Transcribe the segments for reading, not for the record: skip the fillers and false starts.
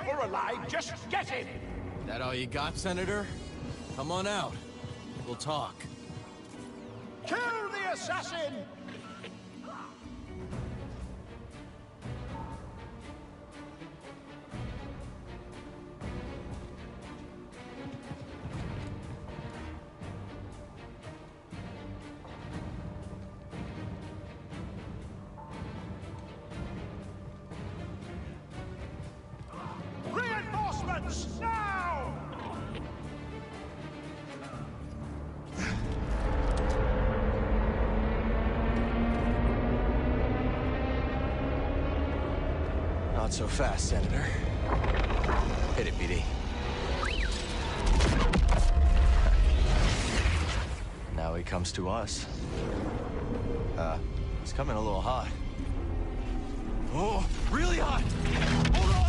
or alive, just get him! That all you got, Senator? Come on out. We'll talk. Kill the assassin! Reinforcements, now! Not so fast, Senator. Hit it, BD. Now he comes to us. He's coming a little hot. Oh, really hot! Hold on!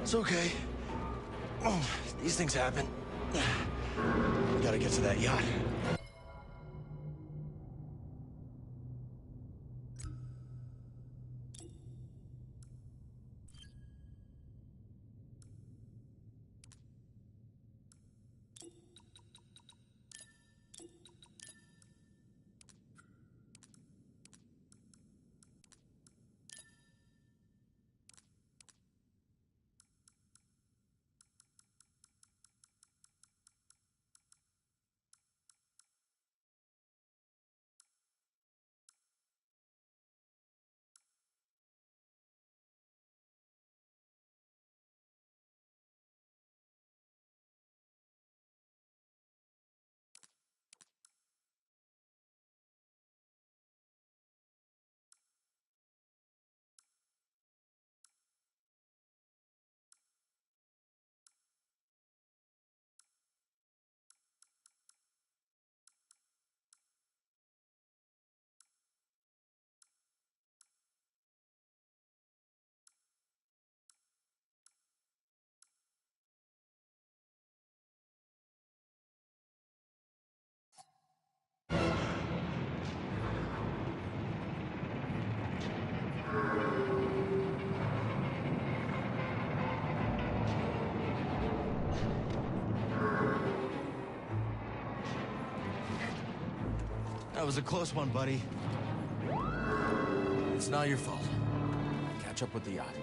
It's okay. Oh, these things happen. We gotta get to that yacht. That was a close one, buddy. It's not your fault. Catch up with the yacht.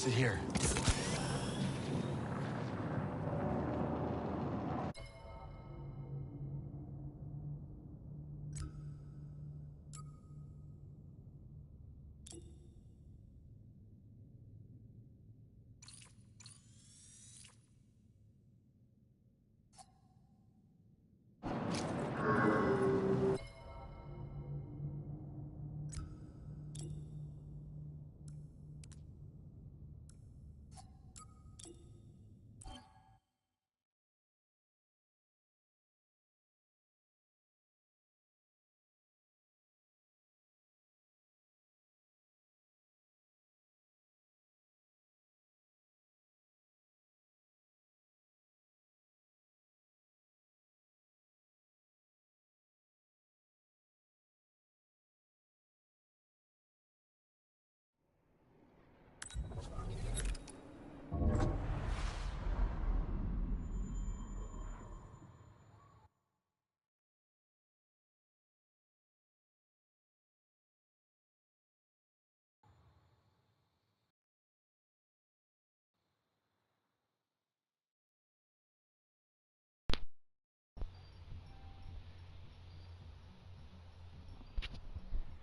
exit here.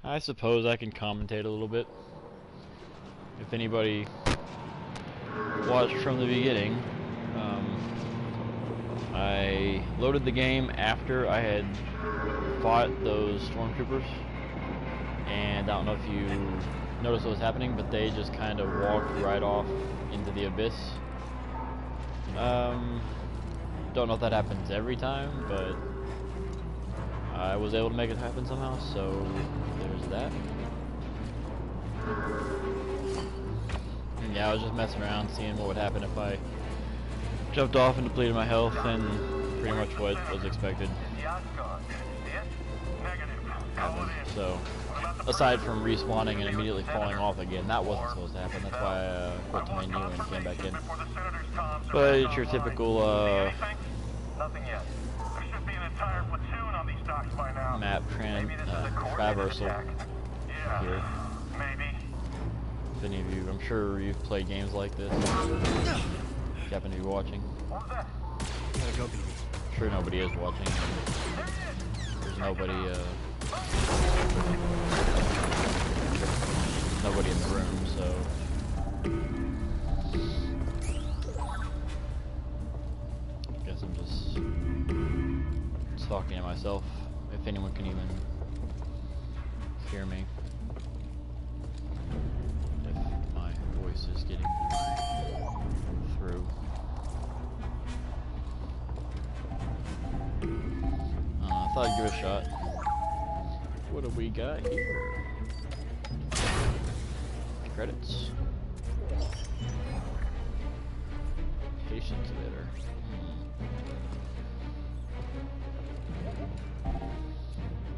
I suppose I can commentate a little bit. If anybody watched from the beginning, I loaded the game after I had fought those stormtroopers, and I don't know if you noticed what was happening, but they just kind of walked right off into the abyss. Don't know if that happens every time, but I was able to make it happen somehow, so there's that. And yeah, I was just messing around, seeing what would happen if I jumped off and depleted my health, and pretty much what was expected happened. So, aside from respawning and immediately falling off again, that wasn't supposed to happen. That's why I quit the menu and came back in. But it's your typical map traversal here. If any of you, I'm sure you've played games like this. If you happen to be watching. Gotta go, baby. I'm sure nobody is watching. There's nobody nobody in the room, so I guess I'm just talking to myself, if anyone can even hear me. If my voice is getting through. I thought I'd give it a shot. What do we got here? Credits. Patience bitter.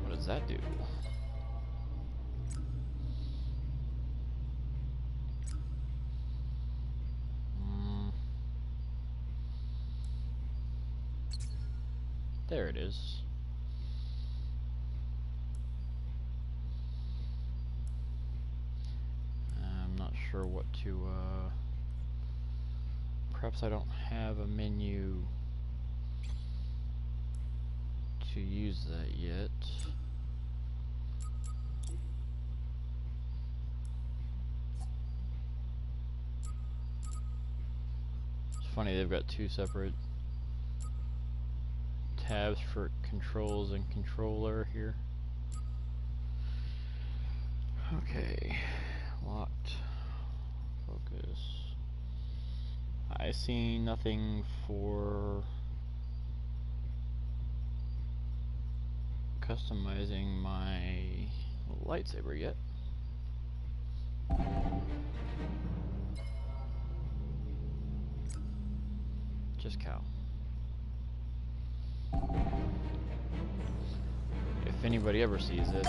What does that do? There it is. I'm not sure what to, perhaps I don't have a menu to use that yet. It's funny, they've got two separate tabs for controls and controller here. Okay, locked, focus. I see nothing for customizing my lightsaber yet. Just cow. If anybody ever sees this,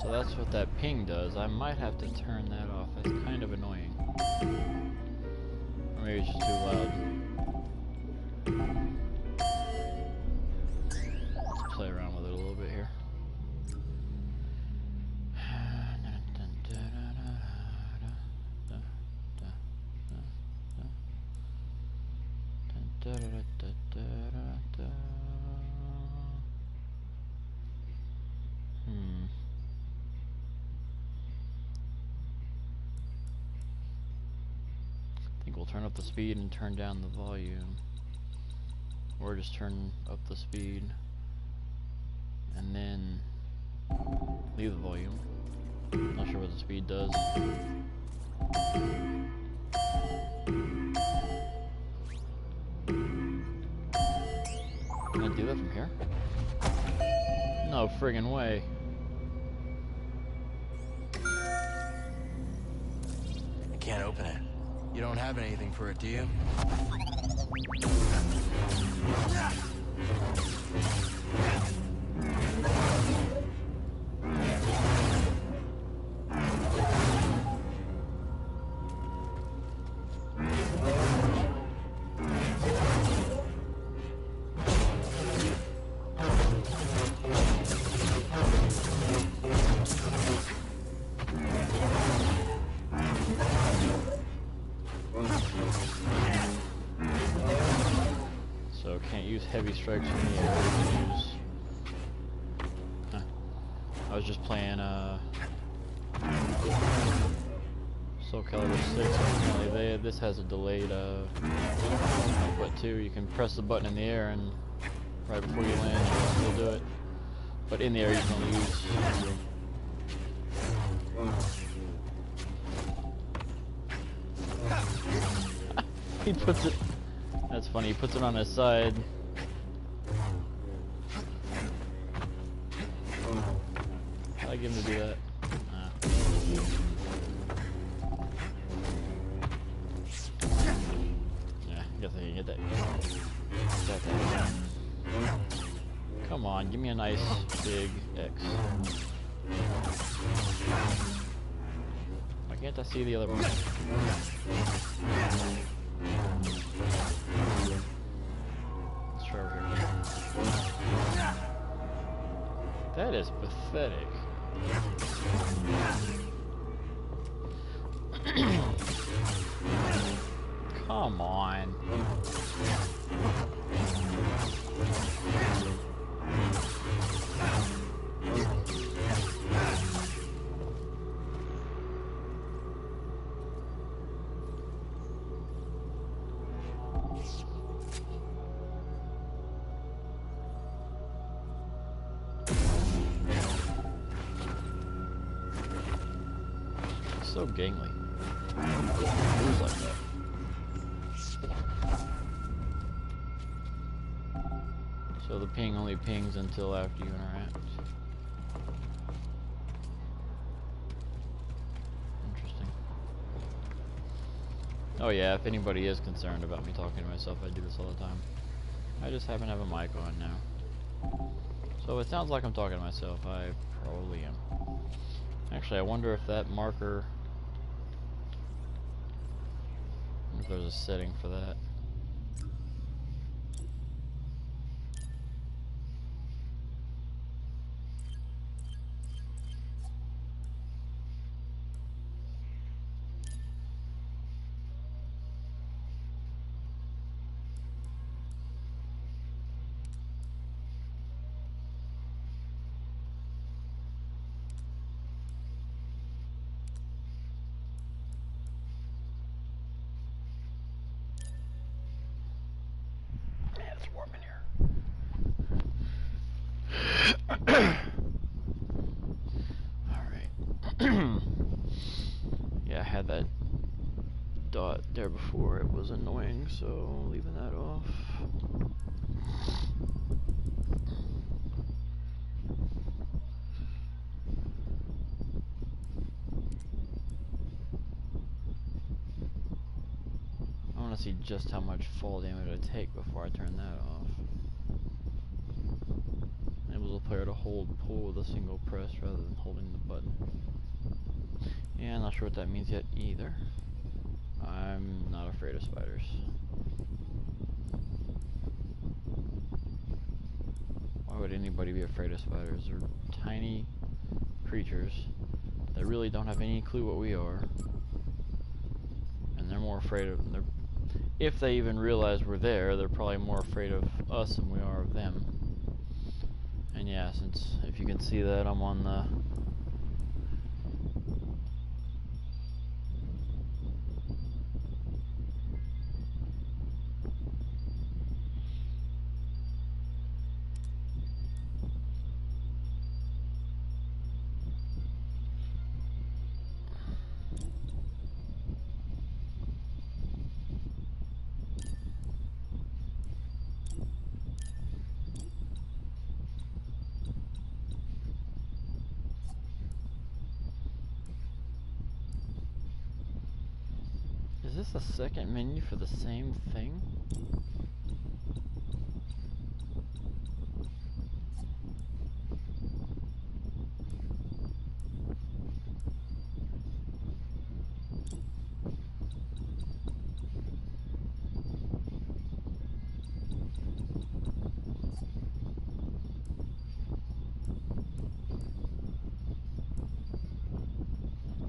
so that's what that ping does. I might have to turn that off. That's kind of annoying. Or maybe it's just too loud. Let's play around with it a little bit here. I think we'll turn up the speed and turn down the volume. Or just turn up the speed and then leave the volume. Not sure what the speed does. Can I do that from here? No friggin' way. I can't open it. You don't have anything for it, do you? So can't use heavy strikes in the air. We can use. I was just playing Soul Calibur 6. Apparently, this has a delayed output too. You can press the button in the air and right before you land, you can still do it. But in the air, you can only use. He puts it. That's funny. He puts it on his side. I get him to do that. Yeah, I guess I can get that. Come on, give me a nice big X. Why can't I see the other one? Let's try over here. That is pathetic. Come on. So gangly. Who's like that? So the ping only pings until after you interact. Interesting. Oh yeah, if anybody is concerned about me talking to myself, I do this all the time. I just happen to have a mic on now. So it sounds like I'm talking to myself. I probably am. Actually, I wonder if that marker... if there's a setting for that. It's warm in here. Alright. Yeah, I had that dot there before. It was annoying, so leaving that off. I want to see just how much fall damage I take before I turn that off. Enables the player to hold pull with a single press rather than holding the button. Yeah, I'm not sure what that means yet either. I'm not afraid of spiders. Why would anybody be afraid of spiders? They're tiny creatures that really don't have any clue what we are. And they're more afraid of them. if they even realize we're there, they're probably more afraid of us than we are of them. And yeah, since if you can see that I'm on the Is this a second menu for the same thing?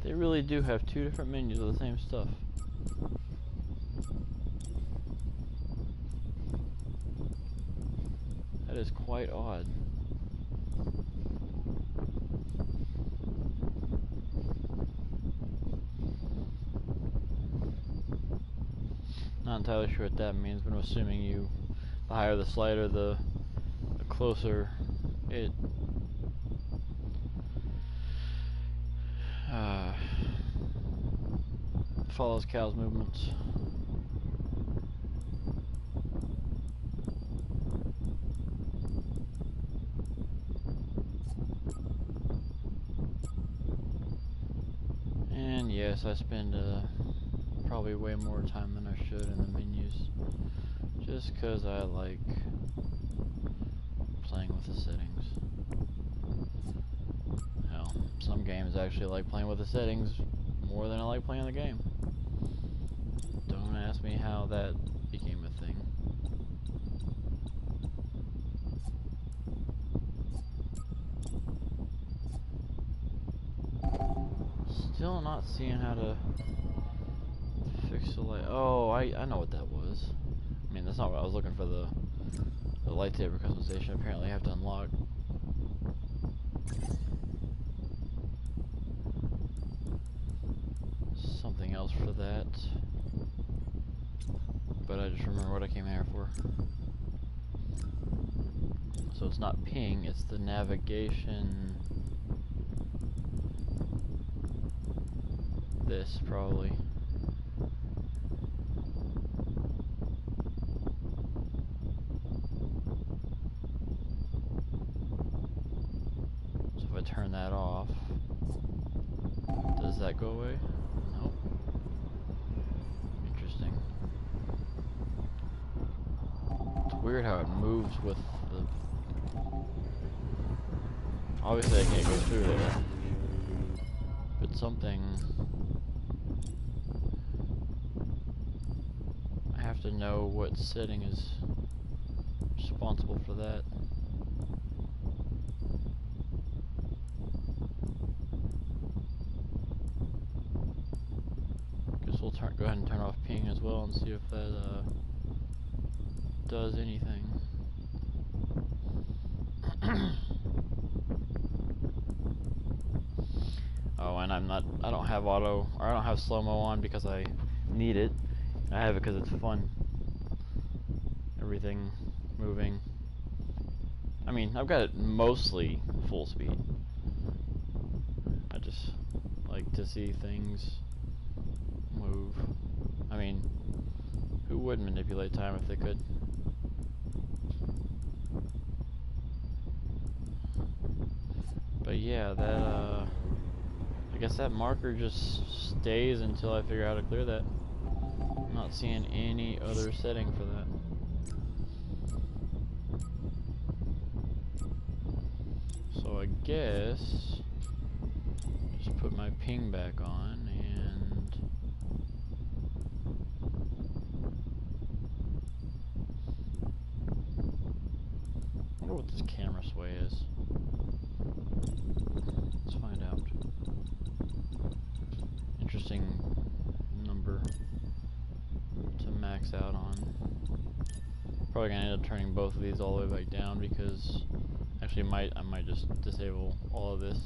They really do have two different menus of the same stuff. That is quite odd. Not entirely sure what that means, but I'm assuming the higher the slider, the closer it follows Cal's movements. And yes, I spend probably way more time than I should in the menus, just because I like playing with the settings. Hell, some games I actually like playing with the settings more than I like playing the game. Don't ask me how that became a thing. Still not seeing how to fix the light. Oh, I know what that was. I mean, that's not what I was looking for. The lightsaber customization. Apparently, I have to unlock. Something else for that. But I just remember what I came here for. So it's not ping, it's the navigation. This, probably. So if I turn that off, does that go away? Nope. Interesting. It's weird how it moves with the... Obviously I can't go through there. But something... I have to know what setting is responsible for that. Guess we'll go ahead and turn off ping as well and see if that does anything. Oh, and I don't have auto, or I don't have slow-mo on because I need it. I have it because it's fun. Everything moving. I mean, I've got it mostly full speed. I just like to see things move. I mean, who would manipulate time if they could? But yeah, that I guess that marker just stays until I figure out how to clear that. I'm not seeing any other setting for that. So I guess just put my ping back on and I wonder what this camera sway is. Let's find out. Interesting number to max max out on. Probably gonna end up turning both of these all the way back down because actually I might just disable all of this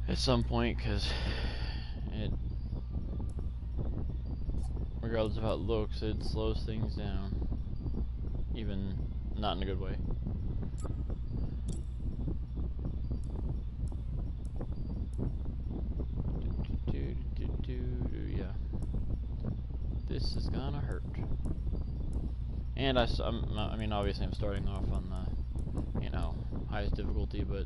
at some point because it, regardless of how it looks, it slows things down, even not in a good way. Yeah, this is gonna hurt. And I mean, obviously I'm starting off on the, you know, highest difficulty, but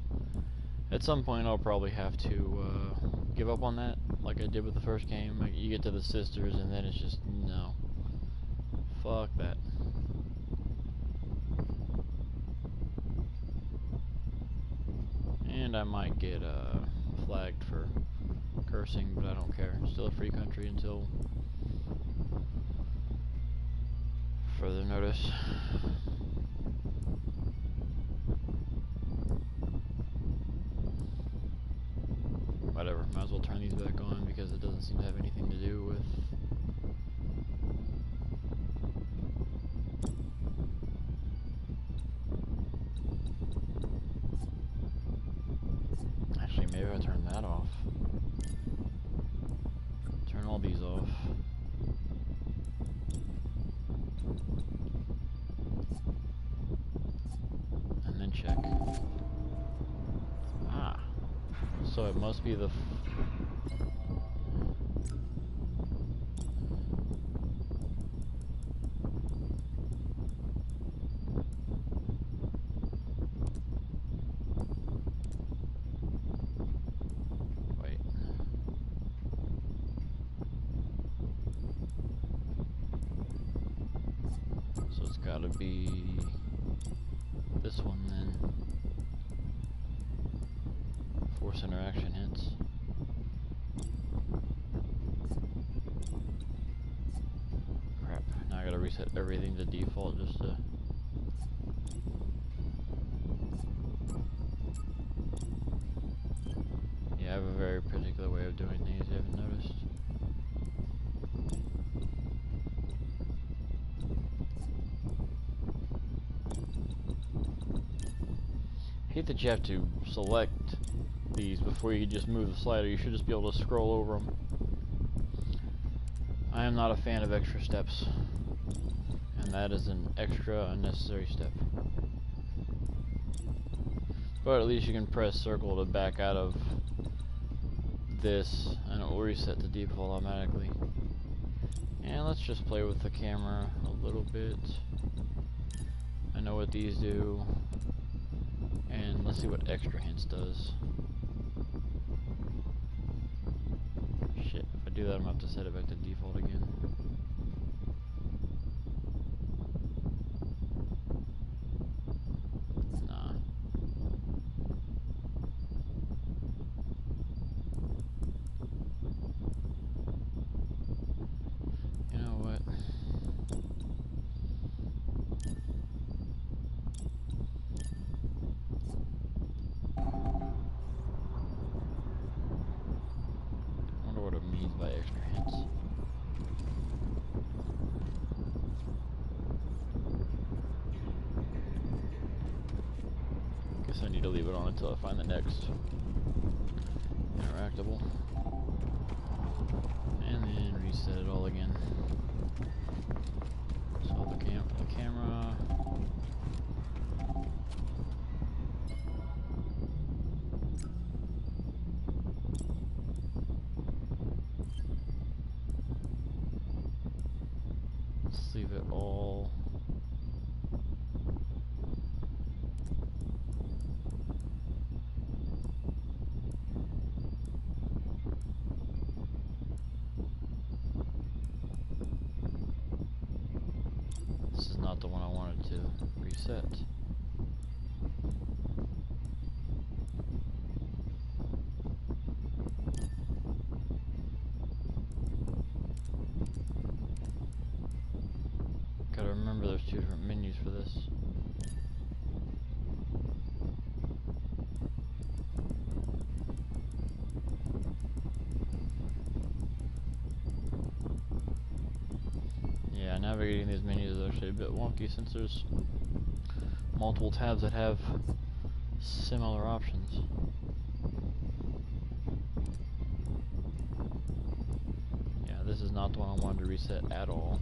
at some point I'll probably have to give up on that, like I did with the first game. Like, you get to the sisters and then it's just, no. Fuck that. And I might get flagged for cursing, but I don't care. Still a free country until further notice. Whatever, might as well turn these back on because it doesn't seem to have anything to do with actually, maybe I'll turn that off. Turn all these off. And then check. Ah. So it must be the wait. So it's gotta be this one then. Force interaction hints. Crap. Now I gotta reset everything to default just to. Yeah, I have a very particular way of doing things you haven't noticed. I hate that you have to select these before you just move the slider. You should just be able to scroll over them. I am not a fan of extra steps, and that is an extra unnecessary step. But at least you can press circle to back out of this and it will reset to default automatically. And let's just play with the camera a little bit. I know what these do, and let's see what extra hints does. Shit, if I do that I'm gonna have to set it back to default again. Nah. You know what? I wonder what it means by extra hints. Guess I need to leave it on until I find the next interactable. And then reset it all again. So the camera. Let's leave it all. This is not the one I wanted to reset. Gotta remember there's two different menus for this. navigating these menus is actually a bit wonky since there's multiple tabs that have similar options. Yeah, this is not the one I wanted to reset at all.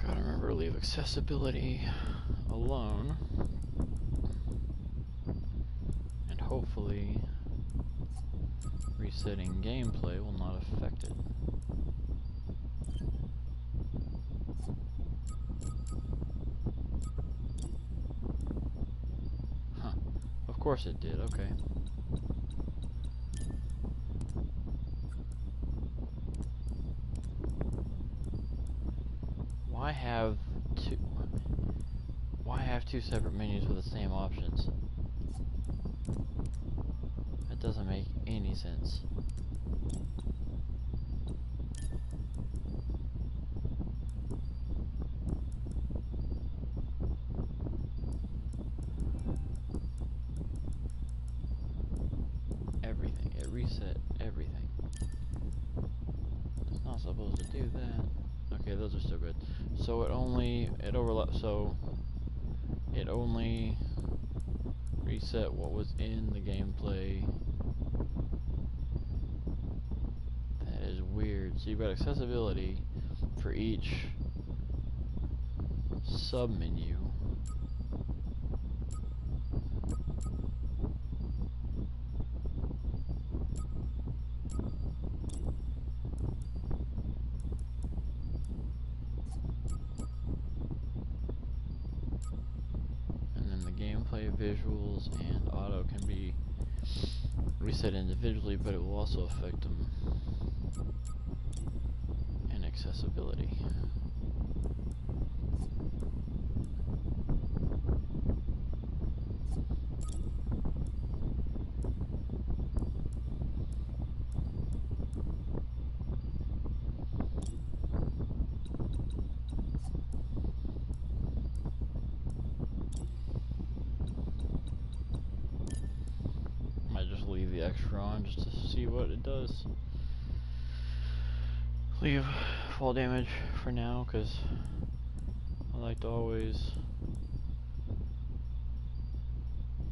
Gotta remember to leave accessibility alone, and hopefully resetting gameplay will not affect it. Huh. Of course it did, okay. Why have two separate menus with the same options? That doesn't make any sense. Everything. It reset everything. It's not supposed to do that. Okay, those are still good. So it overlaps, so it only reset what was in the gameplay. That is weird. So you've got accessibility for each sub-menu. Gameplay, visuals, and auto can be reset individually, but it will also affect them in accessibility. Leave the extra on just to see what it does. Leave fall damage for now because I like to always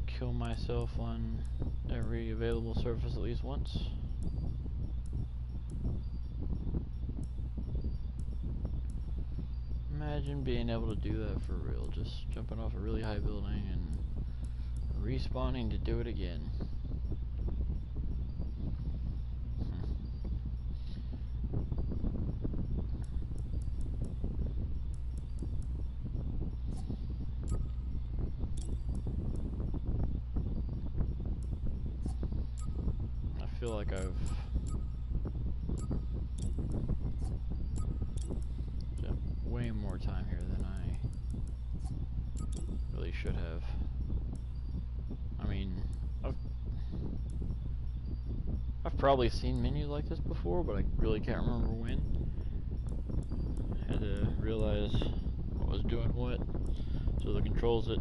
kill myself on every available surface at least once. Imagine being able to do that for real, just jumping off a really high building and respawning to do it again. I feel like I've spent way more time here than I really should have. I mean, I've probably seen menus like this before, but I really can't remember when. I had to realize what was doing what. So the controls that...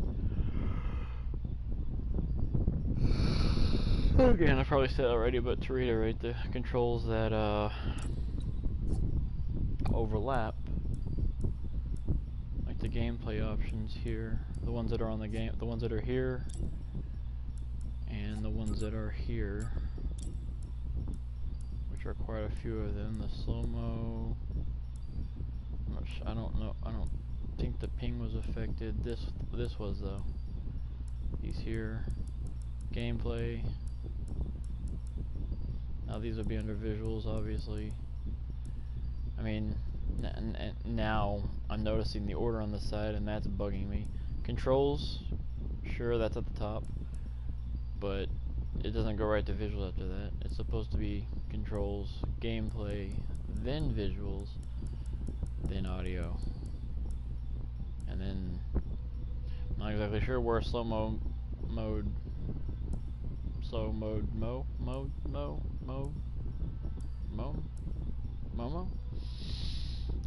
Again, I probably said already, but to reiterate, the controls that overlap, like the gameplay options here, the ones that are on the game, the ones that are here, and the ones that are here, which After quite a few of them, the slow-mo. I don't know. I don't think the ping was affected. This was though. These here, gameplay. Now these will be under visuals, obviously. I mean, now I'm noticing the order on the side, and that's bugging me. Controls, sure, that's at the top, but it doesn't go right to visuals after that. It's supposed to be controls, gameplay, then visuals, then audio, and then I'm not exactly sure where slow-mo mode. Momo?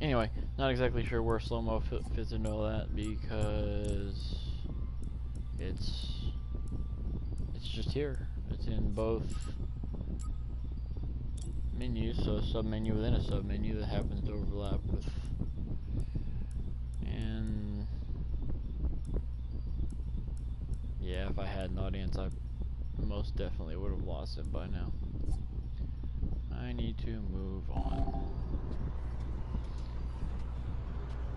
Anyway, not exactly sure where slow-mo fits into all that because it's just here. It's in both menus, so a sub-menu within a sub-menu that happens to overlap with, and yeah, if I had an audience, I most definitely would have lost it by now. I need to move on.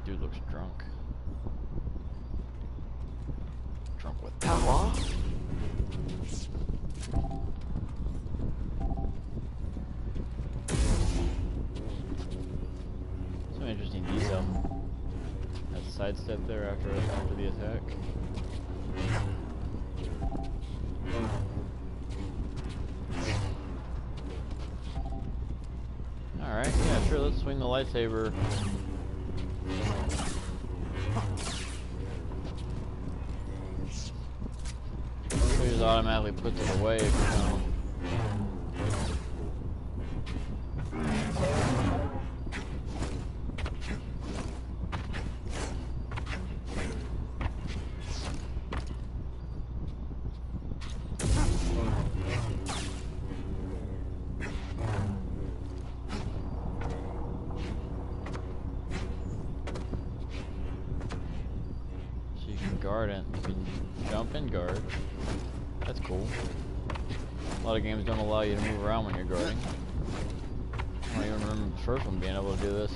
Dude looks drunk. Drunk with power. Some interesting detail. That sidestep there after the attack. Alright, yeah, sure, let's swing the lightsaber. It just automatically puts it away if you don't. Guard and you can jump and guard. That's cool. A lot of games don't allow you to move around when you're guarding. I don't even remember the first one being able to do this.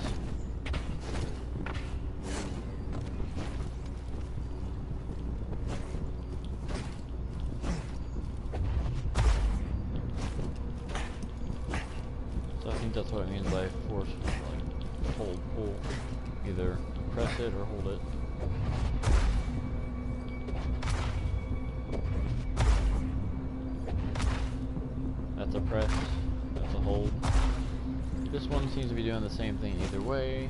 So I think that's what it means by force, like hold, pull. Either press it or hold it. That's a press, that's a hold. This one seems to be doing the same thing either way.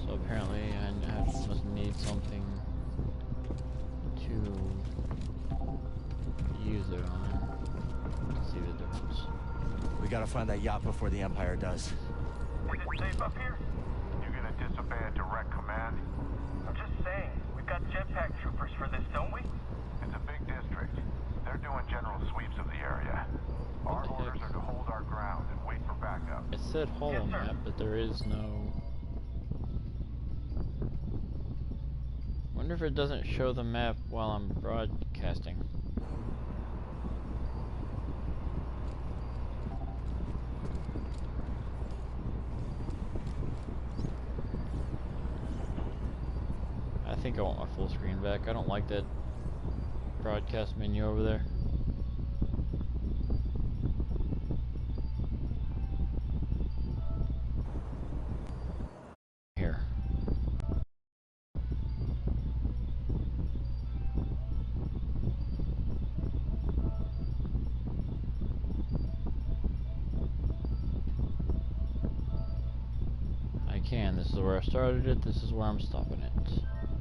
So apparently I must need something to use it on to see the difference. We gotta find that yacht before the Empire does. Is it safe up here? You're gonna disobey a direct command? I'm just saying, we've got jetpack troopers for this, don't we? It's a big district. They're doing general sweeps of the area. Our orders are to hold our ground and wait for backup. It said holo map, but there is no... Wonder if it doesn't show the map while I'm broadcasting. I think I want my full screen back. I don't like that broadcast menu over there. Here. I can. This is where I started it. This is where I'm stopping it.